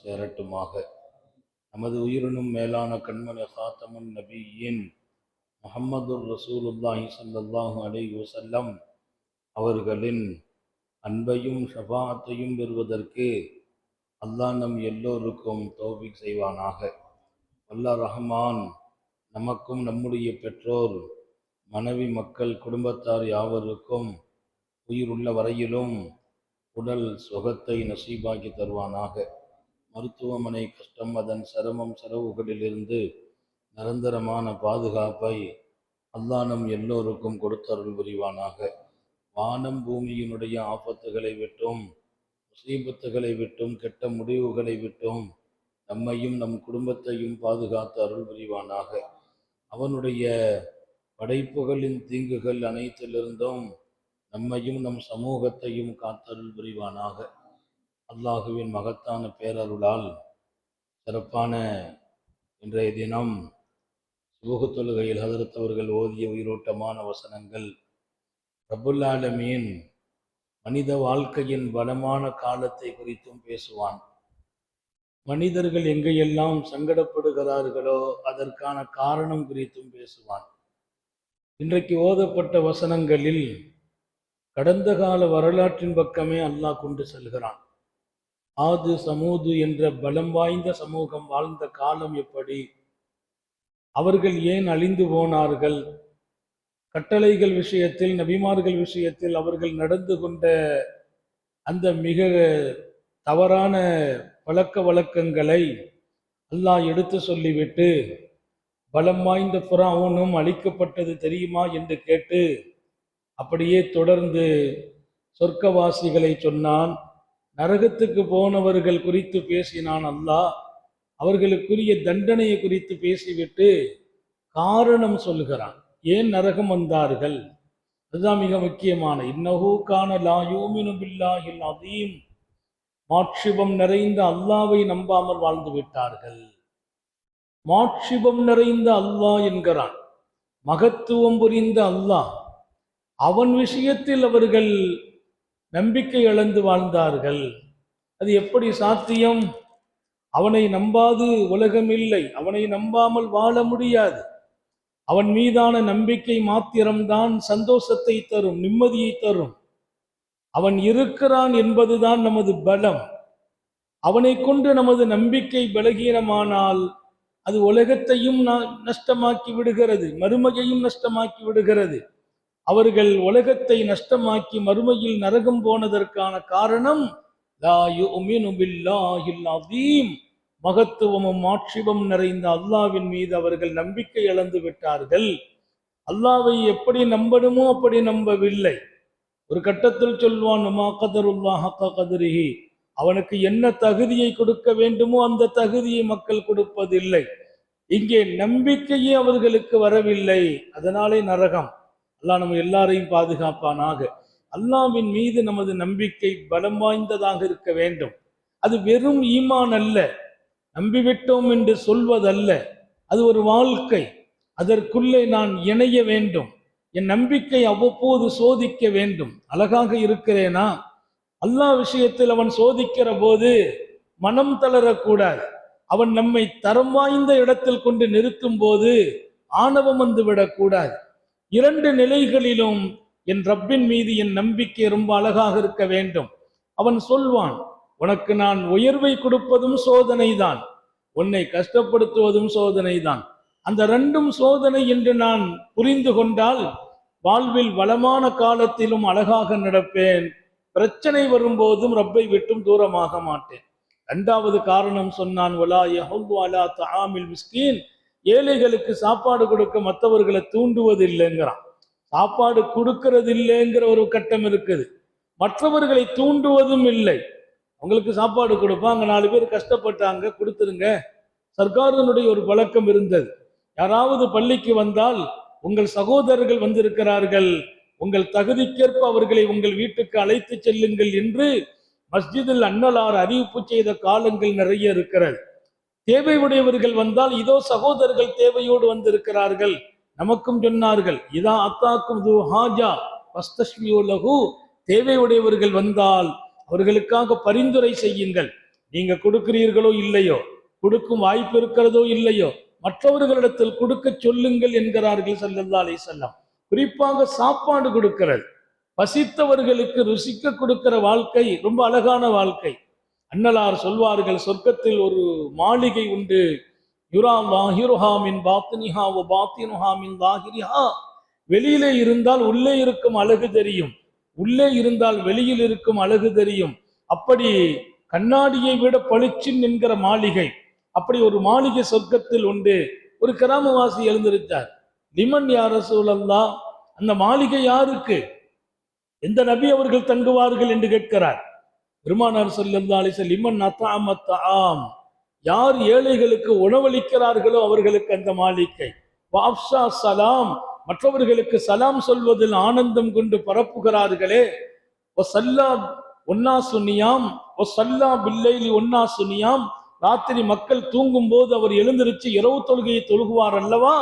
சேரட்டுமாக. நமது உயிரினும் மேலான கண்மணி ஹாத்தமுன் நபியின் முஹம்மது ரசூலுல்லாஹி ஸல்லல்லாஹு அலைஹி வஸல்லம் அவர்களின் அன்பையும் ஷஃபாஅத்தையும் பெறுவதற்கு அல்லாஹ் நம் எல்லோருக்கும் தௌஃபீக் செய்வானாக. அல்லாஹ் ரஹ்மான் நமக்கும் நம்முடைய பெற்றோர், மனைவி, மக்கள், குடும்பத்தார் யாவருக்கும் உயிருள்ள வரையிலும் உடல் சுகத்தை நசீபாக்கி தருவானாக. மருத்துவமனை கஷ்டம், அதன் சிரமம், செலவுகளிலிருந்து நிரந்தரமான பாதுகாப்பை அல்லாஹ் நம் எல்லோருக்கும் கொடுத்தருள் புரிவானாக. வானம் பூமியினுடைய ஆபத்துகளை விட்டும், முசீபத்துகளை விட்டும், கெட்ட முடிவுகளை விட்டும் நம்மையும் நம் குடும்பத்தையும் பாதுகாத்து அருள் புரிவானாக. அவனுடைய படைப்புகளின் தீங்குகள் அனைத்திலிருந்தும் நம்மையும் நம் சமூகத்தையும் காத்தருள் புரிவானாக. அல்லாஹுவின் மகத்தான பேரருளால் சிறப்பான இன்றைய தினம் சுபஹ் தொழுகையில் ஹதரத் அவர்கள் ஓதிய உயிரோட்டமான வசனங்கள் ரப்புல் ஆலமீன் மனித வாழ்க்கையின் பலமான காலத்தை குறித்தும் பேசுவான். மனிதர்கள் எங்கெல்லாம் சங்கடப்படுகிறார்களோ அதற்கான காரணம் குறித்தும் பேசுவான். இன்றைக்கு ஓதப்பட்ட வசனங்களில் கடந்த கால வரலாற்றின் பக்கமே அல்லாஹ் கொண்டு செல்கிறான். ஆது சமூது என்ற பலம் வாய்ந்த சமூகம் வாழ்ந்த காலம் எப்படி, அவர்கள் ஏன் அழிந்து போனார்கள், கட்டளைகள் விஷயத்தில், நபிமார்கள் விஷயத்தில் அவர்கள் நடந்து கொண்ட அந்த மிக தவறான பழக்க வழக்கங்களை அல்லாஹ் எடுத்து சொல்லிவிட்டு, பலம் வாய்ந்த ஃபிரௌனும் அழிக்கப்பட்டது தெரியுமா என்று கேட்டு அப்படியே தொடர்ந்து சொர்க்கவாசிகளை சொன்னான். நரகத்துக்கு போனவர்கள் குறித்து பேசினான் அல்லாஹ். அவர்களுக்குரிய தண்டனையை குறித்து பேசிவிட்டு காரணம் சொல்கிறான், ஏன் நரகம் வந்தார்கள். அதுதான் மிக முக்கியமான. இன்னஹு கான லா யூமினு பில்லாஹில் அதீம், மாட்சிபம் நிறைந்த அல்லாவை நம்பாமல் வாழ்ந்து விட்டார்கள். மாட்சிபம் நிறைந்த அல்லாஹ் என்கிறான், மகத்துவம் புரிந்த அல்லாஹ். அவன் விஷயத்தில் அவர்கள் நம்பிக்கை இழந்து வாழ்ந்தார்கள். அது எப்படி சாத்தியம்? அவனை நம்பாது உலகம் இல்லை, அவனை நம்பாமல் வாழ முடியாது. அவன் மீதான நம்பிக்கை மாத்திரம்தான் சந்தோஷத்தை தரும், நிம்மதியை தரும். அவன் இருக்கிறான் என்பதுதான் நமது பலம். அவனை கொண்டு நமது நம்பிக்கை பலகீனமானால் அது உலகத்தையும் நஷ்டமாக்கி விடுகிறது, மறுமையையும் நஷ்டமாக்கி விடுகிறது. அவர்கள் உலகத்தை நஷ்டமாக்கி மறுமையில் நரகம் போனதற்கான காரணம் லா யுமினு பில்லாஹில் அதீம், மகத்துவமும் மாட்சிபம் நிறைந்த அல்லாவின் மீது அவர்கள் நம்பிக்கை இழந்து விட்டார்கள். அல்லாவை எப்படி நம்பணுமோ அப்படி நம்பவில்லை. ஒரு கட்டத்தில் சொல்வான், மா கதருல்லாஹ் ஹக்க கத்ரிஹி, அவனுக்கு என்ன தகுதியை கொடுக்க வேண்டுமோ அந்த தகுதியை மக்கள் கொடுப்பதில்லை. இங்கே நம்பிக்கையே அவர்களுக்கு வரவில்லை, அதனாலே நரகம். அல்லாஹ் நம்ம எல்லாரையும் பாதுகாப்பானாக. அல்லாஹ்வின் மீது நமது நம்பிக்கை பலம் வாய்ந்ததாக இருக்க வேண்டும். அது வெறும் ஈமான் அல்ல, நம்பிவிட்டோம் என்று சொல்வதல்ல. அது ஒரு வாழ்க்கை. அதற்குள்ளே நான் இணைய வேண்டும். என் நம்பிக்கை அவ்வப்போது சோதிக்க வேண்டும். அழகாக இருக்கிறேனா, அல்லாஹ் விஷயத்தில் அவன் சோதிக்கிற போது மனம் தளரக்கூடாது. அவன் நம்மை தரம் வாய்ந்த இடத்தில் கொண்டு நிறுத்தும் போது ஆணவம் வந்து விடக்கூடாது. இரண்டு நிலைகளிலும் என் ரப்பின் மீது என் நம்பிக்கை ரொம்ப அழகாக இருக்க வேண்டும். அவன் சொல்வான், உனக்கு நான் உயர்வை கொடுப்பதும் சோதனை தான், உன்னை கஷ்டப்படுத்துவதும் சோதனை தான். அந்த ரெண்டும் சோதனை என்று நான் புரிந்து கொண்டால் வாழ்வில் வளமான காலத்திலும் அழகாக நடப்பேன், பிரச்சனை வரும்போதும் ரப்பை விட்டும் தூரமாக மாட்டேன். இரண்டாவது காரணம் சொன்னான், வலா யஹுது அலா தஆமில் மிஸ்கீன், ஏழைகளுக்கு சாப்பாடு கொடுக்க மற்றவர்களை தூண்டுவது இல்லைங்கிறான். சாப்பாடு கொடுக்கறது இல்லைங்கிற ஒரு கட்டம் இருக்குது, மற்றவர்களை தூண்டுவதும் இல்லை. அவங்களுக்கு சாப்பாடு கொடுப்பாங்க, 4 பேர் கஷ்டப்பட்டாங்க, கொடுத்துருங்க. சர்க்காரனுடைய ஒரு பழக்கம் இருந்தது, யாராவது பள்ளிக்கு வந்தால், உங்கள் சகோதரர்கள் வந்திருக்கிறார்கள், உங்கள் தகுதிக்கேற்ப அவர்களை உங்கள் வீட்டுக்கு அழைத்து செல்லுங்கள் என்று மஸ்ஜிதில் அன்னலார் அறிவிப்பு செய்த காலங்கள் நிறைய இருக்கிறது. தேவை உடையவர்கள் வந்தால், இதோ சகோதரர்கள் தேவையோடு வந்திருக்கிறார்கள், நமக்கும் சொன்னார்கள், இதா அத்தாக்கும் து ஹாஜா வஸ்தஷ்மியு லஹு, தேவை உடையவர்கள் வந்தால் அவர்களுக்காக பரிந்துரை செய்யுங்கள், நீங்க கொடுக்கிறீர்களோ இல்லையோ, கொடுக்கும் வாய்ப்பு இருக்கிறதோ இல்லையோ, மற்றவர்களிடத்தில் கொடுக்க சொல்லுங்கள் என்கிறார்கள் ஸல்லல்லாஹு அலைஹி வஸல்லம். குறிப்பாக சாப்பாடு கொடுக்கிறது, பசித்தவர்களுக்கு ருசிக்க கொடுக்கிற வாழ்க்கை ரொம்ப அழகான வாழ்க்கை. அன்னலார் சொல்வார்கள், சொர்க்கத்தில் ஒரு மாளிகை உண்டு. யுரா லாஹிருஹா மின் பாத்தினிஹா வ பாத்தினுஹா மின் லாஹிரிஹா. வெளியிலே இருந்தால் உள்ளே இருக்கும் அழகு தெரியும், உள்ளே இருந்தால் வெளியில் இருக்கும் அழகு தெரியும். அப்படி கண்ணாடியை விட பளிச்சின் என்கிற மாளிகை, அப்படி ஒரு மாளிகை சொர்க்கத்தில் உண்டு. ஒரு கிராமவாசி எழுந்திருத்தார். லிமன் யா ரசூலல்லாஹ், அந்த மாளிகை யாருக்கு, எந்த நபி அவர்கள் தங்குவார்கள் என்று கேட்கிறார். பெருமானார் ஸல்லல்லாஹு அலைஹி வஸல்லம், லிமன் அத்அம தஆம், யார் ஏழைகளுக்கு உணவளிக்கிறார்களோ அவர்களுக்கு அந்த மாளிகை. வஅஃஷா ஸலாம், மற்றவர்களுக்கு சலாம் சொல்வதில் ஆனந்தம் கொண்டு பரப்புகிறார்களே. வஸல்லா ஒன்னாசு நியாம் வஸல்லா பில்லைலி ஒன்னாசு நியாம், ராத்திரி மக்கள் தூங்கும் போது அவர் எழுந்திருச்சு இரவு தொழுகையை தொழுகுவார் அல்லவா,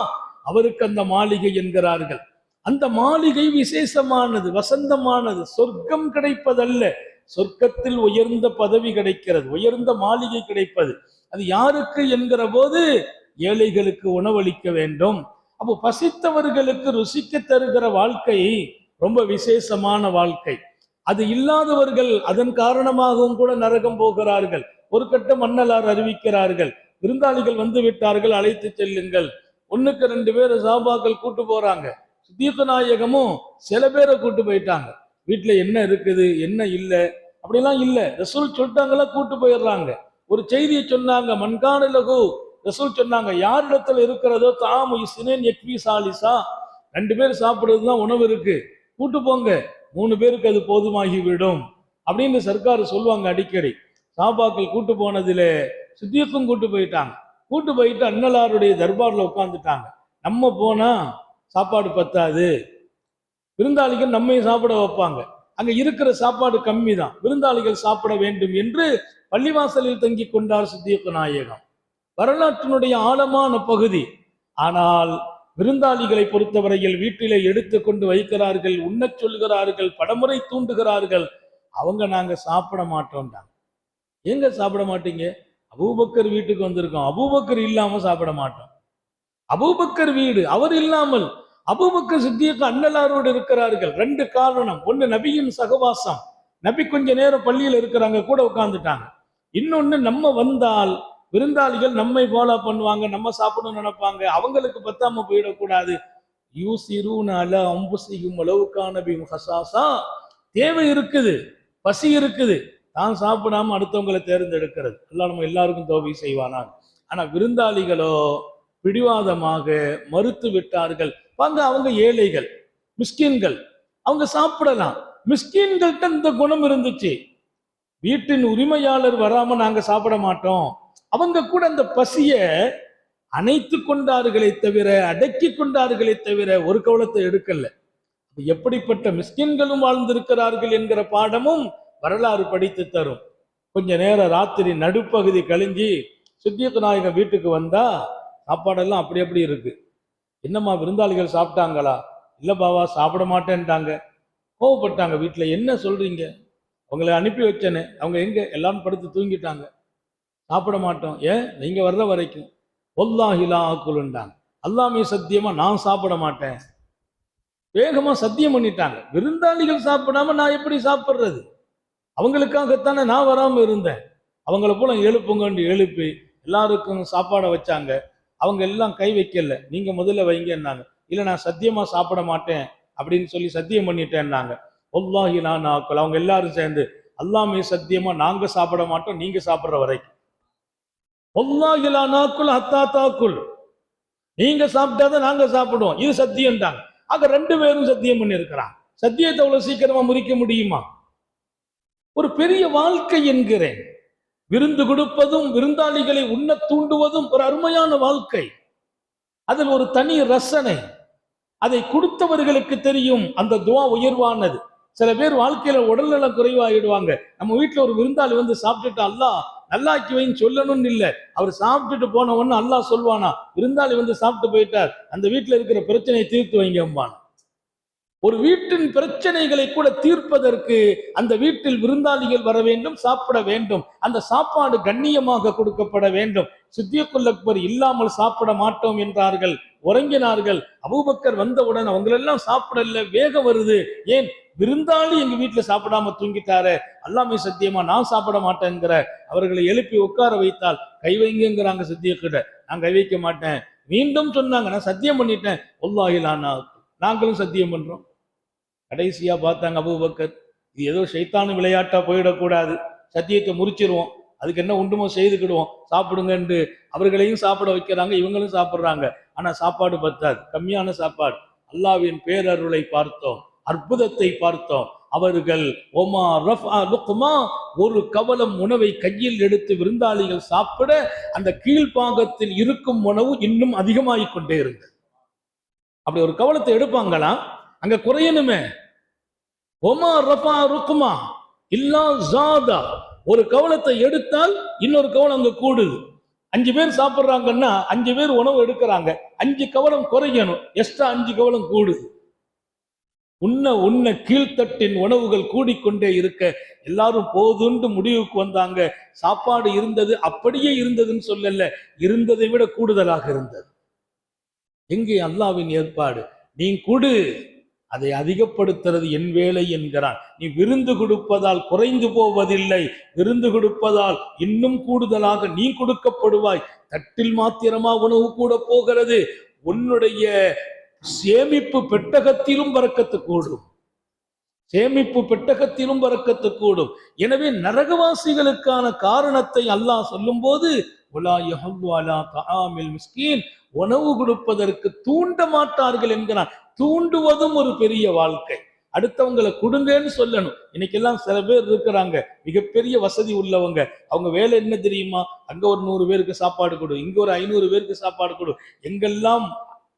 அவருக்கு அந்த மாளிகை என்கிறார்கள். அந்த மாளிகை விசேஷமானது, வசந்தமானது, சொர்க்கம் கிடைப்பதல்ல, சொர்க்கத்தில் உயர்ந்த பதவி கிடைக்கிறது, உயர்ந்த மாளிகை கிடைப்பது. அது யாருக்கு என்கிற போது ஏழைகளுக்கு உணவளிக்க வேண்டும். அப்போ பசித்தவர்களுக்கு ருசிக்க தருகிற வாழ்க்கை ரொம்ப விசேஷமான வாழ்க்கை. அது இல்லாதவர்கள் அதன் காரணமாகவும் கூட நரகம் போகிறார்கள். ஒரு கட்டம் அன்னலார் அறிவிக்கிறார்கள், விருந்தாளிகள் வந்து விட்டார்கள், அழைத்து செல்லுங்கள். 1க்கு 2 பேர் சஹாபாக்கள் கூட்டு போறாங்க. சித்திக் நாயகமும் சில பேரை கூட்டு போயிட்டாங்க. வீட்டுல என்ன இருக்குது என்ன இல்லை அப்படிலாம் இல்லை, ரசூல் சொல்லிட்டாங்களா, கூட்டு போயிடுறாங்க. ஒரு செய்தியை சொன்னாங்க, மன்கான லகு, ரசூல் சொன்னாங்க, யாரிடத்துல இருக்கிறதோ தாமு இஸ்னேன் யக்வி சாலிசா, 2 பேர் சாப்பிடுறதுதான் உணவு இருக்கு, கூட்டு போங்க, 3 பேருக்கு அது போதுமாகி விடும் அப்படின்னு சர்க்கார் சொல்லுவாங்க அடிக்கடி. சாபாக்கள் கூட்டு போனதுல சித்தியக்கும் கூட்டு போயிட்டாங்க. கூட்டு போயிட்டு அன்னலாருடைய தர்பார்ல உட்கார்ந்துட்டாங்க. நம்ம போனா சாப்பாடு பத்தாது, விருந்தாளிகள் நம்மை சாப்பிட வைப்பாங்க, அங்க இருக்கிற சாப்பாடு கம்மி தான், விருந்தாளிகள் சாப்பிட வேண்டும் என்று பள்ளிவாசலில் தங்கி கொண்டார் சித்திக் நாயகம். வரலாற்றினுடைய ஆழமான பகுதி. ஆனால் விருந்தாளிகளை பொறுத்தவரையில் வீட்டிலே எடுத்து கொண்டு வைக்கிறார்கள், உண்ணச் சொல்கிறார்கள், படமுறை தூண்டுகிறார்கள். அவங்க நாங்க சாப்பிட மாட்டோம்டாங்க. எங்க சாப்பிட மாட்டீங்க? அபூபக்கர் வீட்டுக்கு வந்திருக்கோம், அபூபக்கர் இல்லாம சாப்பிட மாட்டோம். அபூபக்கர் வீடு, அவர் இல்லாமல். அபூபக்கர் சித்திக் அன்னலாரோடு இருக்கிறார்கள். 2 காரணம். ஒண்ணு நபியின் சகவாசம், நபி கொஞ்ச நேரம் பள்ளியில் இருக்கிறாங்க, கூட உட்கார்ந்துட்டாங்க. இன்னொன்னு, நம்ம வந்தால் விருந்தாளிகள் நம்மை ஃபாலோ பண்ணுவாங்க, நம்ம சாப்பிடணும்னு நினைப்பாங்க, அவங்களுக்கு பத்தாம போயிடக்கூடாது. யூசிரூன அலா அன்புசிஹிம் வலவ் கான பிஹிம் ஹஸாஸா, தேவை இருக்குது, பசி இருக்குது, தான் சாப்பிடாம அடுத்தவங்களை தேர்ந்தெடுக்கிறது. அல்லாஹ் நம்ம எல்லாருக்கும் தௌபீக் செய்வானாக. ஆனா விருந்தாளிகளோ பிடிவாதமாக மறுத்து விட்டார்கள். வாங்க, அவங்க ஏழைகள், மிஸ்கின்கள், அவங்க சாப்பிடலாம். மிஸ்கின்கள்ட்ட இந்த குணம் இருந்துச்சு, வீட்டின் உரிமையாளர் வராம நாங்க சாப்பிட மாட்டோம். அவங்க கூட அந்த பசிய அணைத்து கொண்டார்களே தவிர, அடக்கி கொண்டார்களே தவிர ஒரு கவலத்தை எடுக்கல. எப்படிப்பட்ட மிஸ்கின்களும் வாழ்ந்திருக்கிறார்கள் என்கிற பாடமும் வரலாறு படித்து தரும். கொஞ்ச நேரம் ராத்திரி நடுப்பகுதி கழிஞ்சி சித்திக் நாயகம் வீட்டுக்கு வந்தா சாப்பாடெல்லாம் அப்படி அப்படி இருக்கு. என்னம்மா விருந்தாளிகள் சாப்பிட்டாங்களா? இல்ல பாவா, சாப்பிட மாட்டேன்ட்டாங்க. கோவப்பட்டாங்க. வீட்டுல என்ன சொல்றீங்க? அவங்களை அனுப்பி வச்சேன்னு, அவங்க எங்க? எல்லாரும் படுத்து தூங்கிட்டாங்க. சாப்பிட மாட்டோம். ஏன்? நீங்க வர்ற வரைக்கும். வல்லாஹி லா ஆக்குலுண்டாங்க, அல்லாமே சத்தியமா நான் சாப்பிட மாட்டேன். வேகமா சத்தியம் பண்ணிட்டாங்க. விருந்தாளிகள் சாப்பிடாம நான் எப்படி சாப்பிடுறது? அவங்களுக்காகத்தானே நான் வராம இருந்தேன். அவங்கள போல எழுப்புங்கன்னு எழுப்பி எல்லாருக்கும் சாப்பாடை வச்சாங்க. அவங்க எல்லாம் கை வைக்கல, நீங்க முதல்ல வைங்கன்னாங்க. இல்ல நான் சத்தியமா சாப்பிட மாட்டேன் அப்படின்னு சொல்லி சத்தியம் பண்ணிட்டேன்னாங்க. வல்லாஹி நான் ஆக்குல், அவங்க எல்லாரும் சேர்ந்து அல்லாமே சத்தியமா நாங்க சாப்பிட மாட்டோம் நீங்க சாப்பிடுற வரைக்கும். வல்லாஹி லா நாக்குல் ஹத்தா தாக்குல், நீங்க சாப்பிட்டாதான் நாங்க சாப்பிடுவோம், இது சத்தியம்ட்டாங்க. ஆக 2 பேரும் சத்தியம் பண்ணி இருக்கிறாங்க. சத்தியத்தை அவ்வளவு சீக்கிரமா முறிக்க முடியுமா? ஒரு பெரிய வாழ்க்கை என்கிறேன். விருந்து கொடுப்பதும் விருந்தாளிகளை உண்ண தூண்டுவதும் ஒரு அருமையான வாழ்க்கை. அதில் ஒரு தனி ரசனை. அதை கொடுத்தவர்களுக்கு தெரியும் அந்த துவா உயர்வானது. சில பேர் வாழ்க்கையில உடல்நலம் குறைவாயிடுவாங்க. நம்ம வீட்டுல ஒரு விருந்தாளி வந்து சாப்பிட்டுட்டு அல்லாஹ் நல்லாக்கி வைன்னு சொல்லணும்னு இல்லை, அவர் சாப்பிட்டுட்டு போன உடனே அல்லாஹ் சொல்வானா, விருந்தாளி வந்து சாப்பிட்டு போயிட்டார், அந்த வீட்டுல இருக்கிற பிரச்சனையை தீர்த்து வைங்கம்பான். ஒரு வீட்டின் பிரச்சனைகளை கூட தீர்ப்பதற்கு அந்த வீட்டில் விருந்தாளிகள் வர வேண்டும், சாப்பிட வேண்டும், அந்த சாப்பாடு கண்ணியமாக கொடுக்கப்பட வேண்டும். சித்தியக்குல் அக்பர் இல்லாமல் சாப்பிட மாட்டோம் என்றார்கள், உறங்கினார்கள். அபூபக்கர் வந்தவுடன் அவங்களெல்லாம் சாப்பிடல, வேகம் வருது. ஏன்? விருந்தாளி எங்க வீட்டுல சாப்பிடாம தூங்கிட்டாரு, அல்லாமே சத்தியமா நான் சாப்பிட மாட்டேங்கிற. அவர்களை எழுப்பி உட்கார வைத்தால் கை வைங்கிறாங்க சித்தியக்கிட்ட. நான் கை வைக்க மாட்டேன். மீண்டும் சொன்னாங்க, நான் சத்தியம் பண்ணிட்டேன். ஒல்லாஹிலானா, நாங்களும் சத்தியம் பண்றோம். கடைசியா பார்த்தாங்க அபூபக்கர், இது ஏதோ சைத்தானு விளையாட்டா போயிடக்கூடாது, சத்தியத்தை முறிச்சிருவோம், அதுக்கு என்ன உண்டுமோ செய்துக்கிடுவோம், சாப்பிடுங்கன்னு அவர்களையும் சாப்பிட வைக்கிறாங்க, இவங்களும் சாப்பிடுறாங்க. ஆனா சாப்பாடு பத்தாது, கம்மியான சாப்பாடு. அல்லாஹ்வின் பேரருளை பார்த்தோம், அற்புதத்தை பார்த்தோம். அவர்கள் ஒமா ரஃபா லுக்மா, ஒரு கவலம் உணவை கையில் எடுத்து விருந்தாளிகள் சாப்பிட அந்த கீழ்பாகத்தில் இருக்கும் உணவு இன்னும் அதிகமாகிக் கொண்டே இருந்தது. அப்படி ஒரு கவலத்தை எடுப்பாங்களா, அங்க குறையணுமே. ஒமா ரஃபா ருக்மா இல்லா ஜாதா, ஒரு கவலத்தை எடுத்தால் இன்னொரு கவலம் அங்க கூடுது. 5 பேர் சாப்பிடுறாங்கன்னா 5 பேர் உணவு எடுக்கிறாங்க, 5 கவலம் குறையணும், எக்ஸ்ட்ரா 5 கவலம் கூடுது. உன்ன கீழ்த்தட்டின் உணவுகள் கூடிக்கொண்டே இருக்க எல்லாரும் போதுண்டு முடிவுக்கு வந்தாங்க. சாப்பாடு இருந்தது, அப்படியே இருந்ததுன்னு சொல்லல, இருந்ததை விட கூடுதலாக இருந்தது. எங்கே அல்லாஹ்வின் ஏற்பாடு? நீ கொடு, அதை அதிகப்படுத்துறது என் வேலை என்கிறான். நீ விருந்து கொடுப்பதால் குறைந்து போவதில்லை, விருந்து கொடுப்பதால் இன்னும் கூடுதலாக நீ கொடுக்கப்படுவாய். தட்டில் மாத்திரமா உணவு கூட போகிறது, உன்னுடைய சேமிப்பு பெட்டகத்திலும் பரக்கத்து கூடும், சேமிப்பு பெட்டகத்திலும் பரக்கத்து கூடும். எனவே நரகவாசிகளுக்கான காரணத்தை அல்லாஹ் சொல்லும் போது உணவு கொடுப்பதற்கு தூண்ட மாட்டார்கள் என்கிறான். தூண்டுவதும் ஒரு பெரிய வாழ்க்கை. அடுத்தவங்களை கொடுங்கன்னு சொல்லணும். இன்னைக்கு எல்லாம் சில பேர் இருக்கிறாங்க, மிகப்பெரிய வசதி உள்ளவங்க, அவங்க வேலை என்ன தெரியுமா? அங்க ஒரு 100 பேருக்கு சாப்பாடு கொடு, இங்க ஒரு 500 பேருக்கு சாப்பாடு கொடு. எங்கெல்லாம்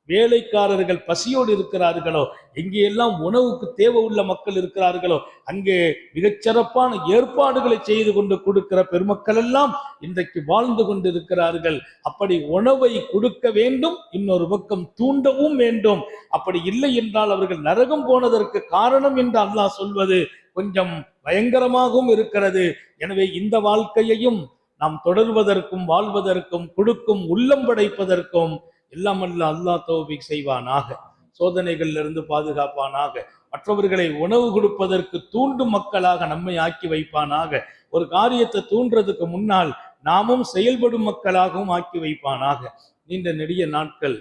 வேலைக்காரர்கள் பசியோடு இருக்கிறார்களோ, எங்கெல்லாம் உணவுக்கு தேவை உள்ள மக்கள் இருக்கிறார்களோ, அங்கே மிகச்சிறப்பான ஏற்பாடுகளை செய்து கொண்டு கொடுக்கிற பெருமக்கள் எல்லாம் இன்றைக்கு வாழ்ந்து கொண்டிருக்கிறார்கள். அப்படி உணவை கொடுக்க வேண்டும், இன்னொரு பக்கம் தூண்டவும் வேண்டும். அப்படி இல்லை என்றால் அவர்கள் நரகம் போனதற்கு காரணம் என்று அல்லாஹ் சொல்வது கொஞ்சம் பயங்கரமாகவும் இருக்கிறது. எனவே இந்த வாழ்க்கையையும் நாம் தொடர்வதற்கும் வாழ்வதற்கும் கொடுக்கும் உள்ளம் படைப்பதற்கும் எல்லாம் அல்லாஹ் தௌஃபீக் செய்வானாக, சோதனைகள்ல இருந்து பாதுகாப்பானாக, மற்றவர்களை உணவு கொடுப்பதற்கு தூண்டும் மக்களாக நம்மை ஆக்கி வைப்பானாக, ஒரு காரியத்தை தூண்டுறதுக்கு முன்னால் நாமும் செயல்படும் மக்களாகவும் ஆக்கி வைப்பானாக. நீண்ட நெடிய நாட்கள்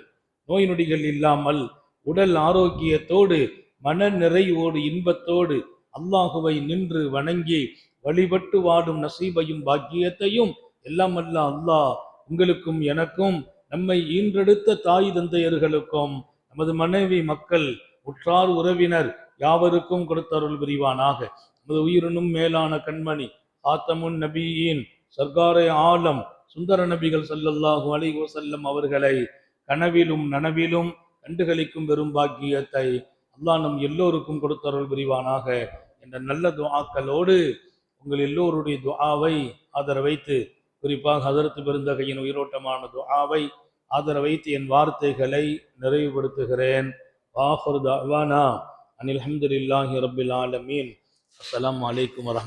நோய் நொடிகள் இல்லாமல் உடல் ஆரோக்கியத்தோடு மன நிறைவோடு இன்பத்தோடு அல்லாஹுவை நின்று வணங்கி வழிபட்டு வாடும் நசீபையும் பாக்கியத்தையும் எல்லாம் அல்லாஹ் உங்களுக்கும் எனக்கும், நம்மை ஈன்றெடுத்த தாய் தந்தையர்களுக்கும், நமது மனைவி மக்கள் உற்றார் உறவினர் யாவருக்கும் கொடுத்தருள் புரிவானாக. நமது உயிரினும் மேலான கண்மணி ஆத்தமுன் நபியின் சர்க்காரை ஆலம் சுந்தர நபிகள் ஸல்லல்லாஹு அலைஹி வஸல்லம் அவர்களை கனவிலும் நனவிலும் கண்டுகளிக்கும் பெரும் பாக்கியத்தை அல்லாஹ் நம் எல்லோருக்கும் கொடுத்தருள் புரிவானாக என்ற நல்ல துஆக்களோடு உங்கள் எல்லோருடைய துஆவை ஆதரவைத்து, குறிப்பாக ஹதரத் பெருந்தகையின் உயிரோட்டமான துஆவை ஆதரவைத்து என் வார்த்தைகளை நிறைவுபடுத்துகிறேன். வாஹிரு தஅவானா அனில் ஹம்துலில்லாஹி ரப்பில் ஆலமீன். அஸ்ஸலாமு அலைக்கும் வரஹ்மத்துல்லாஹி